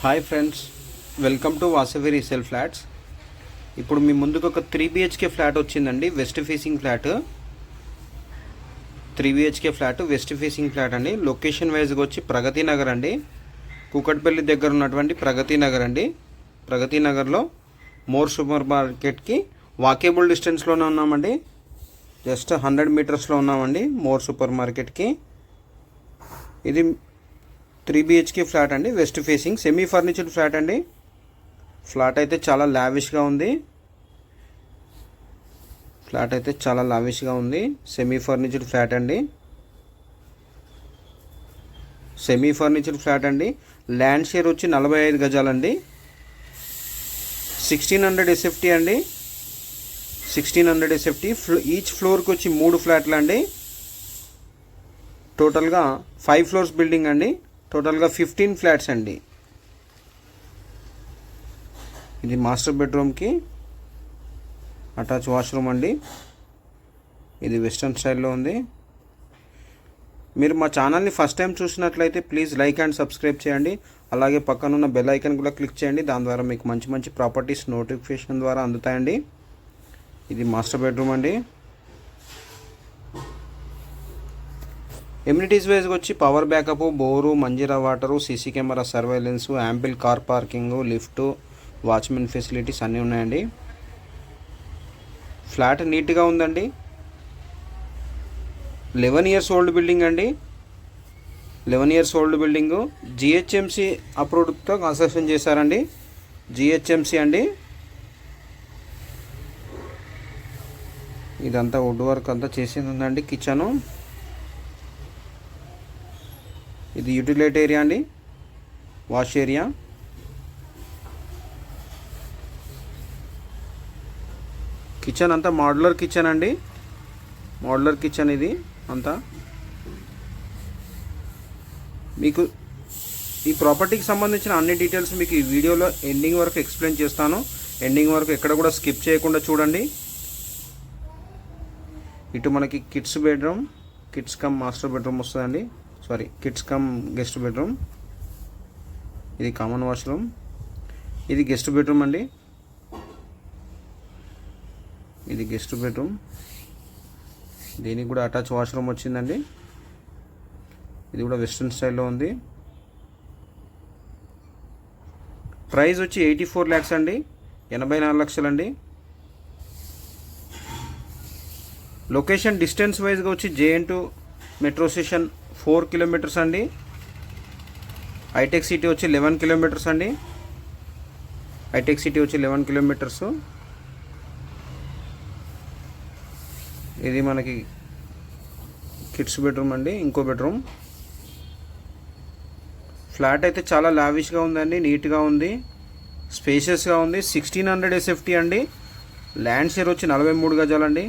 Hi friends, welcome to Vasavi resale flats. ఇప్పుడు మీ ముందుకు ఒక 3 BHK ఫ్లాట్ వచ్చిందండి. West facing flat, 3 BHK flat, west facing flat అండి. Location వైజ్గా వచ్చి ప్రగతి నగర్ అండి, కూకట్పల్లి దగ్గర ఉన్నటువంటి ప్రగతి నగర్ అండి. ప్రగతి నగర్లో మోర్ సూపర్ మార్కెట్కి వాకేబుల్ డిస్టెన్స్లోనే ఉన్నామండి. జస్ట్ 100 మీటర్స్లో ఉన్నామండి మోర్ సూపర్ మార్కెట్కి. ఇది 3 BHK ఫ్లాట్ అండి, వెస్ట్ ఫేసింగ్ సెమీ ఫర్నిచర్డ్ ఫ్లాట్ అండి. ఫ్లాట్ అయితే చాలా లావిష్గా ఉంది. సెమీ ఫర్నిచర్డ్ ఫ్లాట్ అండి. ల్యాండ్ షేర్ వచ్చి 45 గజాలండి. 1600 SFT అండి. 1600 SFT. ఈచ్ ఫ్లోర్కి వచ్చి 3 ఫ్లాట్లు అండి. టోటల్గా 5 ఫ్లోర్స్ బిల్డింగ్ అండి. టోటల్గా 15 ఫ్లాట్స్ అండి. ఇది మాస్టర్ బెడ్రూమ్కి అటాచ్ వాష్రూమ్ అండి. ఇది వెస్ట్రన్ స్టైల్లో ఉంది. మీరు మా ఛానల్ని ఫస్ట్ టైం చూసినట్లయితే ప్లీజ్ లైక్ అండ్ సబ్స్క్రైబ్ చేయండి. అలాగే పక్కనున్న బెల్ ఐకాన్ కూడా క్లిక్ చేయండి. దాని ద్వారా మీకు మంచి మంచి ప్రాపర్టీస్ నోటిఫికేషన్ ద్వారా అందుతాయండి. ఇది మాస్టర్ బెడ్రూమ్ అండి. ఎమ్యూనిటీస్ వైజ్గా వచ్చి power backup, bore, Manjira water, CC camera surveillance, ample car parking, lift, watchman facilities అన్నీ ఉన్నాయండి. ఫ్లాట్ నీట్గా ఉందండి. 11 ఇయర్స్ ఓల్డ్ బిల్డింగ్ అండి. 11 ఇయర్స్ ఓల్డ్ బిల్డింగ్. GHMC అప్రూవ్డ్తో కన్స్ట్రక్షన్ చేశారండి. GHMC అండి. ఇదంతా వుడ్ వర్క్ అంతా చేసింది ఉందండి. కిచెను, ఇది యూటిలిటీ ఏరియా అండి, వాష్ ఏరియా. కిచెన్ అంతా మోడ్యులర్ కిచెన్ అండి. ఇది అంతా. మీకు ఈ ప్రాపర్టీకి సంబంధించిన అన్ని డీటెయిల్స్ మీకు ఈ వీడియోలో ఎండింగ్ వరకు ఎక్స్ప్లెయిన్ చేస్తాను. ఎండింగ్ వరకు ఎక్కడ కూడా స్కిప్ చేయకుండా చూడండి. ఇటు మనకి kids bedroom, kids come master bedroom వస్తుందండి. Kids come guest bedroom. ఇది కామన్ వాష్రూమ్. ఇది గెస్ట్ బెడ్రూమ్ అండి. దీనికి కూడా అటాచ్ వాష్రూమ్ వచ్చిందండి. ఇది కూడా వెస్ట్రన్ స్టైల్లో ఉంది. ప్రైస్ వచ్చి 84 lakhs అండి, 84 లక్షలండి. లొకేషన్ డిస్టెన్స్ వైజ్గా వచ్చి JN2 మెట్రో స్టేషన్ 4 kilometers అండి. హైటెక్ సిటీ వచ్చి 11 kilometers అండి. ఇది మనకి కిడ్స్ బెడ్రూమ్ అండి, ఇంకో బెడ్రూమ్. ఫ్లాట్ అయితే చాలా లావిష్గా ఉందండి, నీట్గా ఉంది, స్పేషియస్గా ఉంది. 1600 SFT అండి. ల్యాండ్ షేర్ వచ్చి 43 గజాలండి.